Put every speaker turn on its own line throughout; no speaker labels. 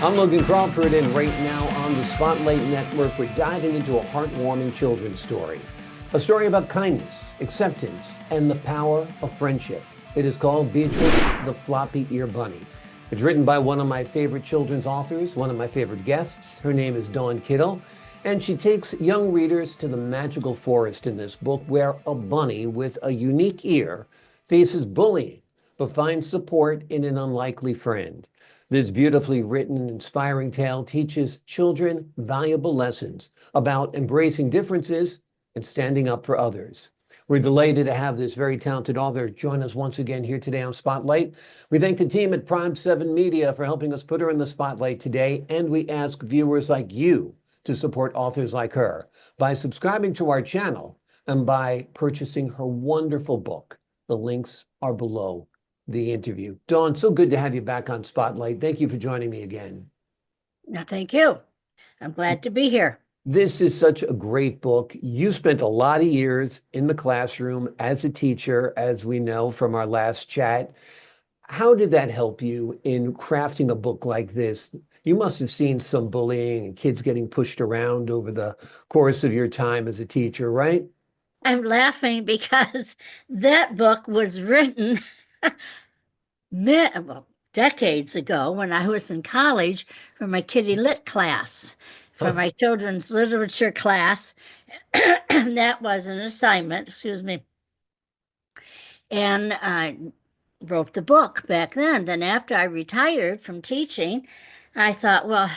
I'm Logan Crawford, and right now on the Spotlight Network, we're diving into a heartwarming children's story. A story about kindness, acceptance, and the power of friendship. It is called Beatrix the Floppy Ear Bunny. It's written by one of my favorite children's authors, one of my favorite guests. Her name is Dawn Kittle, and she takes young readers to the magical forest in this book where a bunny with a unique ear faces bullying but finds support in an unlikely friend. This beautifully written and inspiring tale teaches children valuable lessons about embracing differences and standing up for others. We're delighted to have this very talented author join us once again here today on Spotlight. We thank the team at Prime 7 Media for helping us put her in the spotlight today, and we ask viewers like you to support authors like her by subscribing to our channel and by purchasing her wonderful book. The links are below the interview. Dawn, so good to have you back on Spotlight. Thank you for joining me again.
No, thank you. I'm glad to be here.
This is such a great book. You spent a lot of years in the classroom as a teacher, as we know from our last chat. How did that help you in crafting a book like this? You must have seen some bullying and kids getting pushed around over the course of your time as a teacher, right?
I'm laughing because that book was written well, decades ago when I was in college for my kitty lit class, for
Huh.
my children's literature class. That was an assignment, excuse me. And I wrote the book back then. Then after I retired from teaching, I thought, well,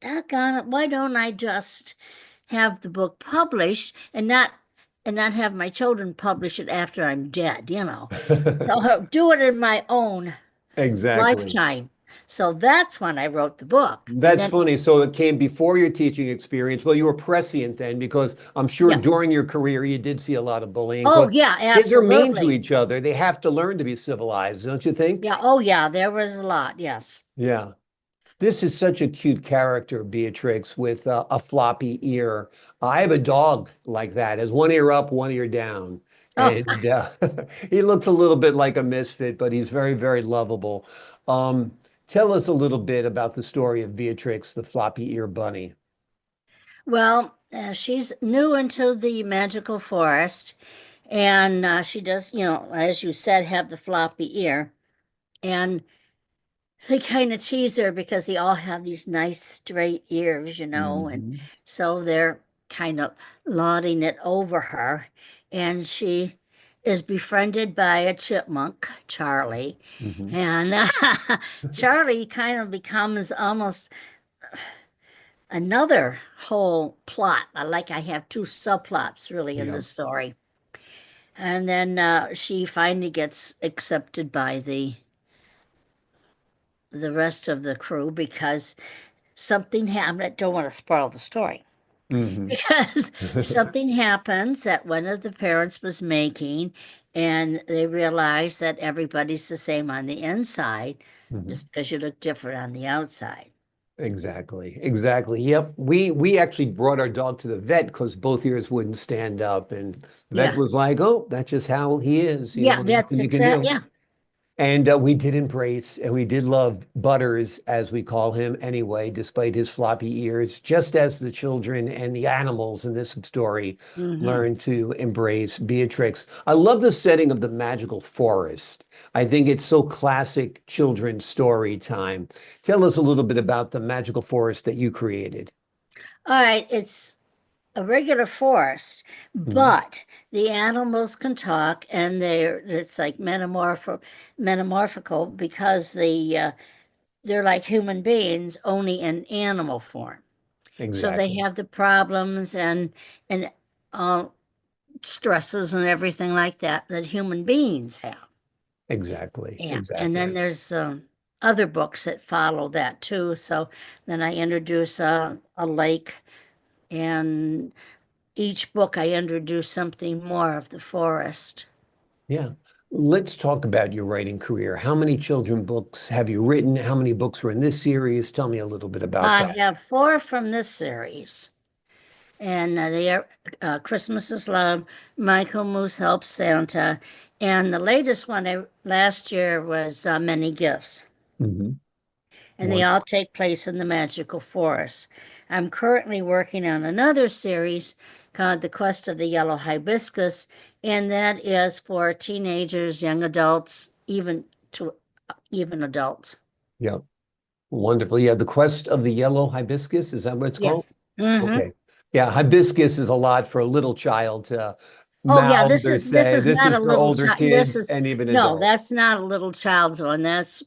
doggone it, why don't I just have the book published and not have my children publish it after I'm dead, you know. So do it in my own
Exactly.
lifetime. So that's when I wrote the book. And
That's
then,
funny. So it came before your teaching experience. Well, you were prescient then, because I'm sure
yeah.
during your career you did see a lot of bullying.
Oh,
Because
yeah,
kids are mean to
absolutely.
each other. They have to learn to be civilized, don't you think?
Yeah. Oh, yeah, there was a lot. Yes.
Yeah. This is such a cute character, Beatrix, with a floppy ear. I have a dog like that, has one ear up, one ear down.
Oh,
And he looks a little bit like a misfit, but he's very, very lovable. Um, Tell us a little bit about the story of Beatrix, the floppy ear bunny.
well, she's new into the magical forest, and she does, as you said, have the floppy ear. And they kind of tease her because they all have these nice straight ears, and
Mhm.
so they're kind of lauding it over her. And she is befriended by a chipmunk, Charlie.
Mhm.
And Charlie kind of becomes almost another whole plot. I have two subplots really in
Yeah,
this story. And then she finally gets accepted by the rest of the crew because something happened. I don't want to spoil the story
hmm
because something happens that one of the parents was making, and they realize that everybody's the same on the inside
hmm
just because you look different on the outside.
Exactly. Exactly. Yep. We actually brought our dog to the vet because both ears wouldn't stand up, and the vet
Yeah.
was like, "Oh, that's just how he is.
Yeah,
Nothing
that's
you can
exact.
do."
Yeah.
And we did embrace and we did love Butters, as we call him anyway, despite his floppy ears, just as the children and the animals in this story
Hmm.
learn to embrace Beatrix. I love the setting of the magical forest. I think it's so classic children's story time. Tell us a little bit about the magical forest that you created.
All right. It's a regular forest,
Mhm.
but the animals can talk, and it's like metamorphical because they're like human beings, only in animal form. So they
Exactly.
have the problems and uh, stresses and everything like that human beings have.
Exactly.
Yeah, and then
Exactly.
there's other books that follow that too. So then I introduce a lake, and each book I introduce something more of the forest.
Yeah. Let's talk about your writing career. How many children books have you written? How many books were in this series? Tell me a little bit about
I
that.
have four from this series, and they are Christmas is Love, Michael Moose Helps Santa, and the latest one last year was Many Gifts.
Hmm.
and they all take place in the magical forest. I'm currently working on another series called The Quest of the Yellow Hibiscus, and that is for teenagers, young adults, even adults.
Yeah. Wonderful. Yeah, The Quest of the Yellow Hibiscus, is that what it's called?
Yes. Mm-hmm.
Okay. Yeah, hibiscus is a lot for a little child to
Oh yeah,
mouth or
this
say.
is
This
not
is
a
for
little
older
child. This
kids
is
and even
no,
adults.
that's not a little child's one. That's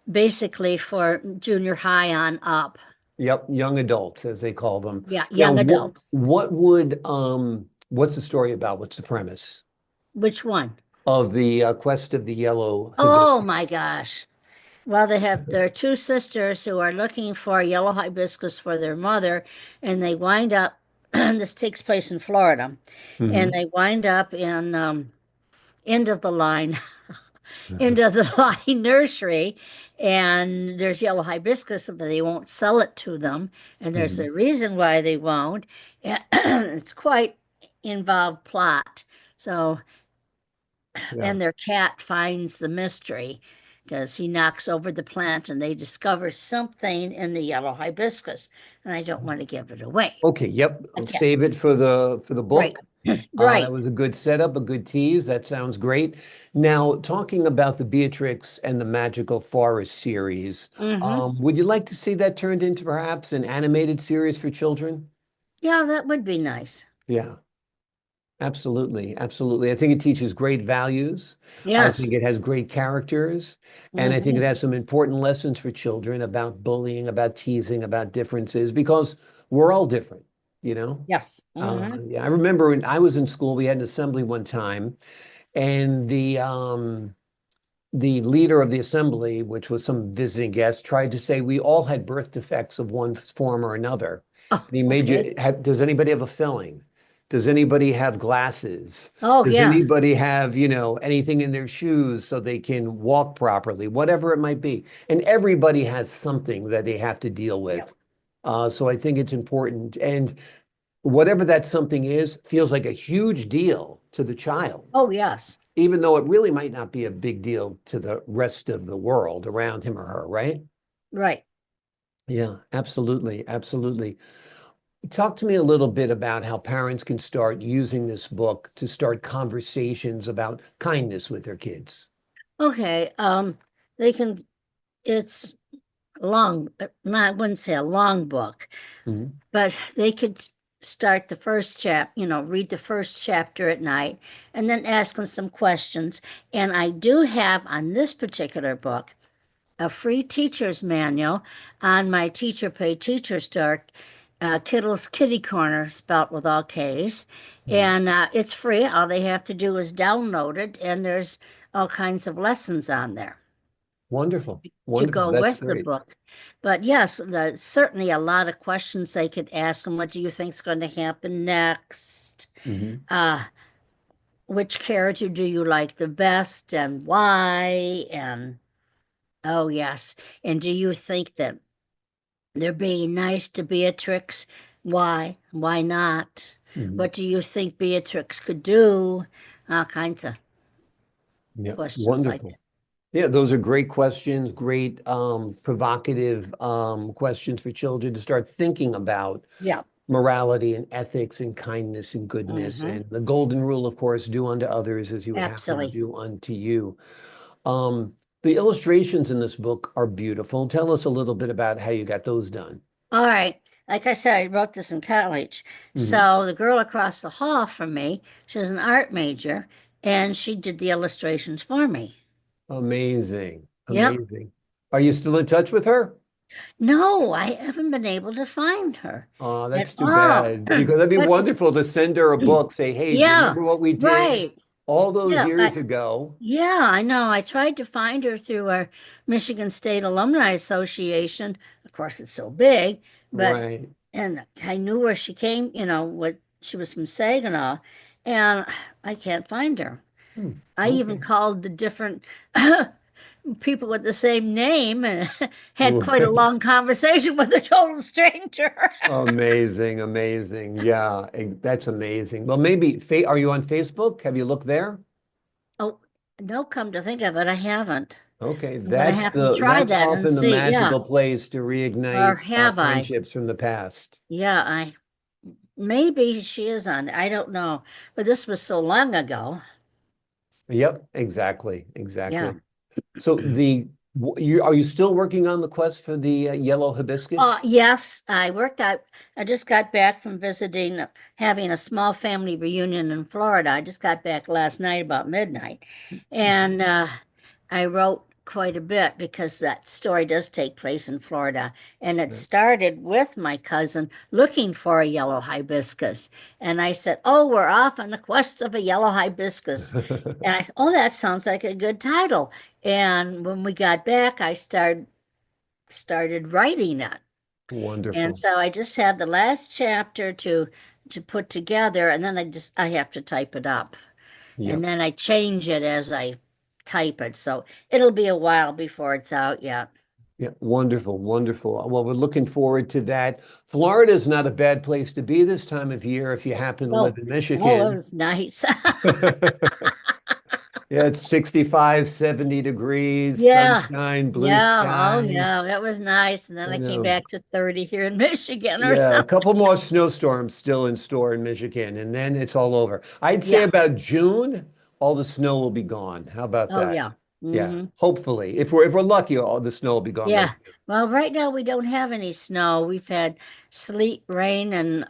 basically for junior high on up.
Yep, young adults, as they call them.
Yeah,
Now,
young adults.
what's the story about? What's the premise
Which one?
of the Quest of the Yellow
Oh my
Hibiscus?
gosh. Well, there are two sisters who are looking for a yellow hibiscus for their mother, and they wind up. This takes place in Florida, and
Hmm.
they wind up in end of the line, end of the line nursery, and there's yellow hibiscus, but they won't sell it to them, and there's
Hmm.
a reason why they won't. It's quite involved plot. So
Yeah.
and their cat finds the mystery because he knocks over the plant and they discover something in the yellow hibiscus. And I don't want to give it away.
Okay, yep. I'll
Again,
save it for the
right,
book. That
right.
was a good setup, a good tease. That sounds great. Now, talking about the Beatrix and the Magical Forest series,
Mm-hmm.
would you like to see that turned into perhaps an animated series for children?
Yeah, that would be nice.
Yeah. Absolutely, absolutely. I think it teaches great values. I
Yes.
think it has great characters. And I think
Mm-hmm.
it has some important lessons for children about bullying, about teasing, about differences, because we're all different, you know?
Yes. Mm-hmm.
Yeah, I remember when I was in school, we had an assembly one time, and the leader of the assembly, which was some visiting guest, tried to say we all had birth defects of one form or another.
Oh,
And he made
okay.
you have, does anybody have a filling? Does anybody have glasses?
Oh,
Does
yes.
anybody have, anything in their shoes so they can walk properly? Whatever it might be. And everybody has something that they have to deal
Yeah.
with. So I think it's important. And whatever that something is, feels like a huge deal to the child,
Oh, yes.
even though it really might not be a big deal to the rest of the world around him or her, right?
Right.
Yeah, absolutely. Absolutely. Talk to me a little bit about how parents can start using this book to start conversations about kindness with their kids.
Okay. They can, it's long, I wouldn't say a long book,
Mhm.
but they could start the read the first chapter at night and then ask them some questions. And I do have on this particular book a free teacher's manual on my teacher pay teacher store, Kittle's Kitty Corner, spelt with all K's.
Mhm.
And it's free. All they have to do is download it, and there's all kinds of lessons on there
Wonderful.
to
Wonderful.
go
That's
with the
great.
book. But yes, there's certainly a lot of questions they could ask them. What do you think is going to happen next?
Mhm.
Uh, which character do you like the best and why? And oh, yes. And do you think that they're being nice to Beatrix? Why? Why not?
Mhm.
What do you think Beatrix could do? All kinds of
Yeah,
questions like
wonderful. Yeah, those are great questions, great provocative questions for children to start thinking about
that. Yeah.
morality and ethics and kindness and goodness.
Hmm.
And the golden rule, of course, do unto others as you would have them
Absolutely.
do unto you. Um, the illustrations in this book are beautiful. Tell us a little bit about how you got those done.
All right. Like I said, I wrote this in college.
Hmm.
So the girl across the hall from me, she was an art major, and she did the illustrations for me.
Amazing.
Yep.
Amazing. Are you still in touch with her?
No, I haven't been able to find her
Oh,
at
that's too
all.
bad because that'd be
But
wonderful to send her a book, say, hey, do you
yeah,
remember what we did
right.
all those
Yeah,
years ago?
yeah, I know. I tried to find her through our Michigan State Alumni Association. Of course, it's so big, but
Right.
and I knew where she came, what she was from Saginaw, and I can't find her.
Hmm.
I even
Okay.
called the different people with the same name and had quite a
Right.
long conversation with a total stranger.
Amazing, amazing. Yeah, that's amazing. Well, maybe, are you on Facebook? Have you looked there?
Oh, no, come to think of it, I haven't.
Okay,
I'm gonna have to try
that's
that and
often the
see. Yeah.
magical place to
Or
reignite
have I?
friendships from the past.
Yeah, maybe she is on. I don't know. But this was so long ago.
Yep, exactly,
Yeah.
exactly. So are you still working on the quest for the yellow hibiscus?
Yes, I just got back from visiting, having a small family reunion in Florida. I just got back last night about midnight. And I wrote quite a bit because that story does take place in Florida. And it
Right.
started with my cousin looking for a yellow hibiscus. And I said, "Oh, we're off on the quest of a yellow hibiscus." And I said, "Oh, that sounds like a good title." And when we got back, I started writing it. And
Wonderful.
so I just have the last chapter to put together, and then I have to type it up. And
Yep.
then I change it as I type it. So it'll be a while before it's out yet.
Yeah, wonderful, wonderful. Well, we're looking forward to that. Florida is not a bad place to be this time of year if you happen to live
Oh,
in
oh, that
Michigan.
was nice.
Yeah, it's 65, 70 degrees,
Yeah.
sunshine, blue
Yeah. Oh,
skies.
yeah. That was nice. And then
I
I came
know.
back to 30 here in Michigan or
Yeah, a
something.
couple more snowstorms still in store in Michigan, and then it's all over. I'd say
Yeah.
about June, all the snow will be gone. How about
Oh,
that?
yeah.
Yeah,
Hmm.
hopefully. If we're lucky, all the snow will be gone by
Yeah. Well, right now we don't have any snow. We've had sleet, rain, and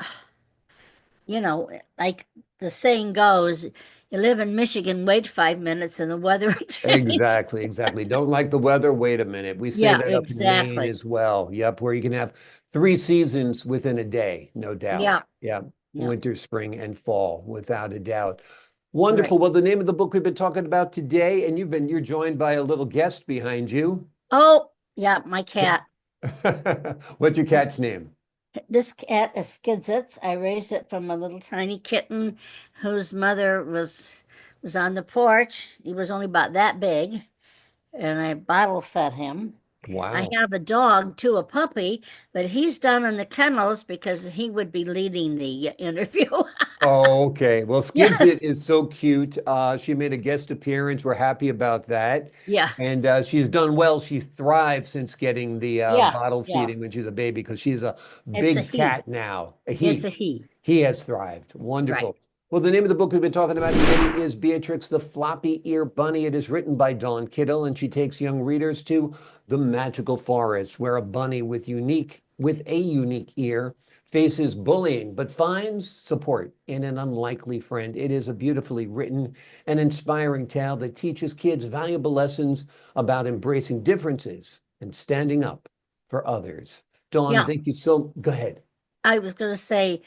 like the saying goes, you live in Michigan, wait 5 minutes and the weather will change.
Exactly, exactly. Don't like the weather? Wait a minute. We say
Yeah,
that up in Maine
exactly.
as well. Yep, where you can have three seasons within a day, no doubt.
Yeah,
Yep,
yeah,
winter, spring, and fall, without a doubt.
right.
Wonderful. Well, the name of the book we've been talking about today, and you're joined by a little guest behind you.
Oh, yeah, my cat.
What's your cat's name?
This cat is Skidzits. I raised it from a little tiny kitten whose mother was on the porch. He was only about that big, and I bottle fed him. I
Wow.
have a dog too, a puppy, but he's down in the kennels because he would be leading the interview.
Oh, okay. Well, Skidsit
Yes.
is so cute. She made a guest appearance. We're happy about that.
Yeah.
And she's done well. She's thrived since getting the
Yeah.
bottle
Yeah.
feeding when she was a baby because she's a
It's a
big
he.
cat now. A
It's
he.
a he.
He has thrived.
Right.
Wonderful. Well, the name of the book we've been talking about today is Beatrix the Floppy Ear Bunny. It is written by Dawn Kittle, and she takes young readers to the magical forest where a bunny with a unique ear faces bullying but finds support in an unlikely friend. It is a beautifully written and inspiring tale that teaches kids valuable lessons about embracing differences and standing up for others. Dawn,
Yeah.
thank you so. Go ahead.
I was going to say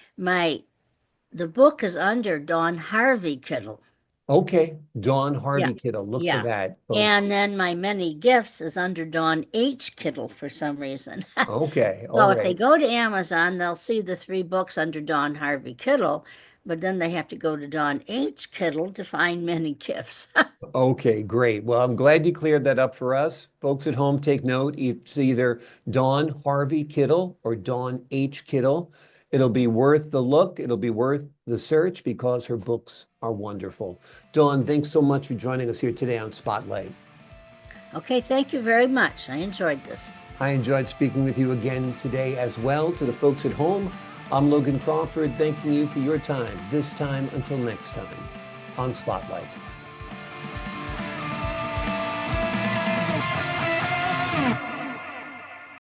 the book is under Dawn Harvey Kittle.
Okay, Dawn
Yeah.
Harvey Kittle. Look for
Yeah.
that, folks.
And then my many gifts is under Dawn H. Kittle for some reason.
Okay, all
So if they
right.
go to Amazon, they'll see the three books under Dawn Harvey Kittle, but then they have to go to Dawn H. Kittle to find many gifts.
Okay, great. Well, I'm glad you cleared that up for us. Folks at home, take note. It's either Dawn Harvey Kittle or Dawn H. Kittle. It'll be worth the look. It'll be worth the search because her books are wonderful. Dawn, thanks so much for joining us here today on Spotlight.
Okay, thank you very much. I enjoyed this.
I enjoyed speaking with you again today as well. To the folks at home, I'm Logan Crawford, thanking you for your time, this time until next time on Spotlight.